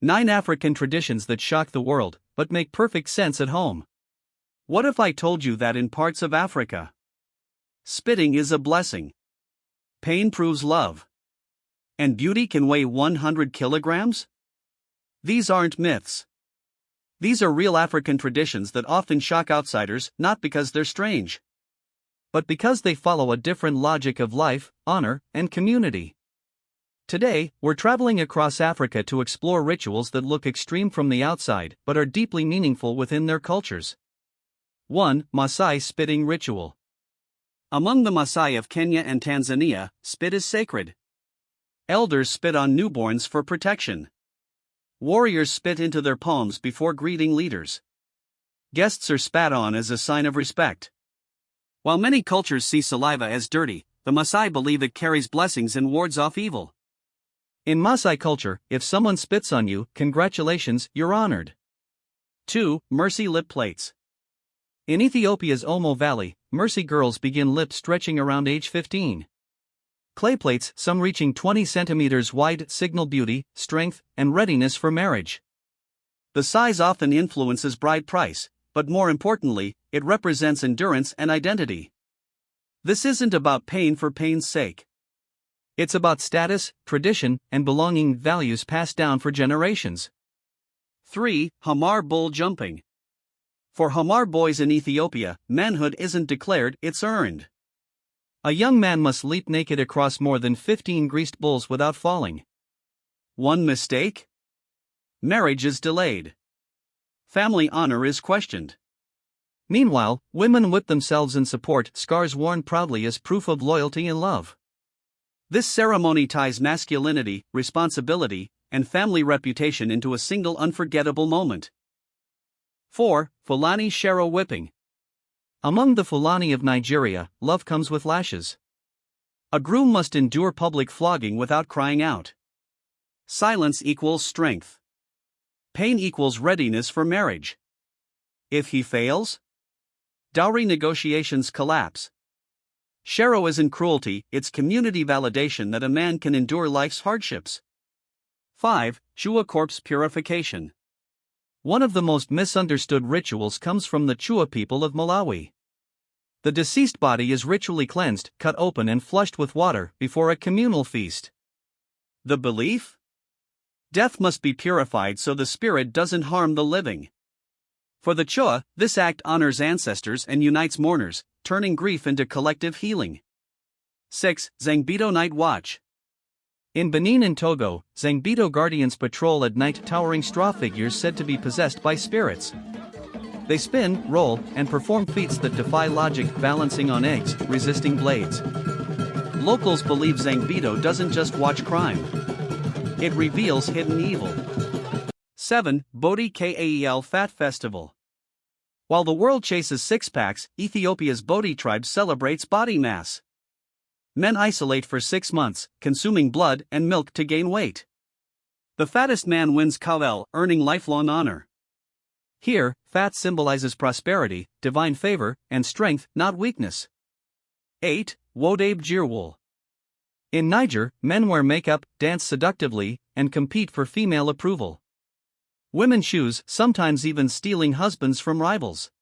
9 African traditions that shock the world, but make perfect sense at home. What if I told you that in parts of Africa, spitting is a blessing, pain proves love, and beauty can weigh 100 kilograms? These aren't myths. These are real African traditions that often shock outsiders, not because they're strange, but because they follow a different logic of life, honor, and community. Today, we're traveling across Africa to explore rituals that look extreme from the outside but are deeply meaningful within their cultures. 1. Maasai Spitting Ritual. Among the Maasai of Kenya and Tanzania, spit is sacred. Elders spit on newborns for protection. Warriors spit into their palms before greeting leaders. Guests are spat on as a sign of respect. While many cultures see saliva as dirty, the Maasai believe it carries blessings and wards off evil. In Maasai culture, if someone spits on you, congratulations, you're honored. 2. Mercy Lip Plates. In Ethiopia's Omo Valley, Mercy girls begin lip stretching around age 15. Clay plates, some reaching 20 centimeters wide, signal beauty, strength, and readiness for marriage. The size often influences bride price, but more importantly, it represents endurance and identity. This isn't about pain for pain's sake. It's about status, tradition, and belonging values passed down for generations. 3. Hamar Bull Jumping. For Hamar boys in Ethiopia, manhood isn't declared, it's earned. A young man must leap naked across more than 15 greased bulls without falling. One mistake? Marriage is delayed. Family honor is questioned. Meanwhile, women whip themselves in support, scars worn proudly as proof of loyalty and love. This ceremony ties masculinity, responsibility, and family reputation into a single unforgettable moment. 4. Fulani Shero Whipping. Among the Fulani of Nigeria, love comes with lashes. A groom must endure public flogging without crying out. Silence equals strength. Pain equals readiness for marriage. If he fails, dowry negotiations collapse. Shero isn't cruelty, it's community validation that a man can endure life's hardships. 5. Chua Corpse Purification. One of the most misunderstood rituals comes from the Chua people of Malawi. The deceased body is ritually cleansed, cut open and flushed with water before a communal feast. The belief? Death must be purified so the spirit doesn't harm the living. For the Chua, this act honors ancestors and unites mourners, turning grief into collective healing. 6. Zangbito Night Watch. In Benin and Togo, Zangbito guardians patrol at night, towering straw figures said to be possessed by spirits. They spin, roll, and perform feats that defy logic, balancing on eggs, resisting blades. Locals believe Zangbito doesn't just watch crime. It reveals hidden evil. 7. Bodi Kal Fat Festival. While the world chases six-packs, Ethiopia's Bodi tribe celebrates body mass. Men isolate for 6 months, consuming blood and milk to gain weight. The fattest man wins Kawel, earning lifelong honor. Here, fat symbolizes prosperity, divine favor, and strength, not weakness. 8. Wodabe Jirwul. In Niger, men wear makeup, dance seductively, and compete for female approval. Women choose, sometimes even stealing husbands from rivals.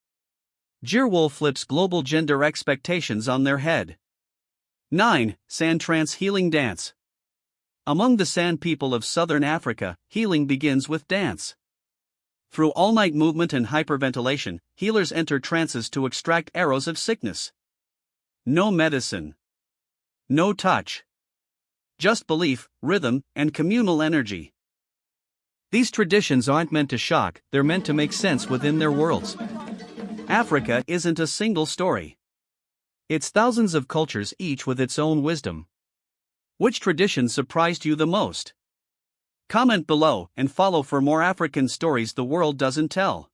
Jirwul flips global gender expectations on their head. 9. Sand Trance Healing Dance. Among the San people of southern Africa, healing begins with dance. Through all-night movement and hyperventilation, healers enter trances to extract arrows of sickness. No medicine. No touch. Just belief, rhythm, and communal energy. These traditions aren't meant to shock, they're meant to make sense within their worlds. Africa isn't a single story. It's thousands of cultures, each with its own wisdom. Which tradition surprised you the most? Comment below and follow for more African stories the world doesn't tell.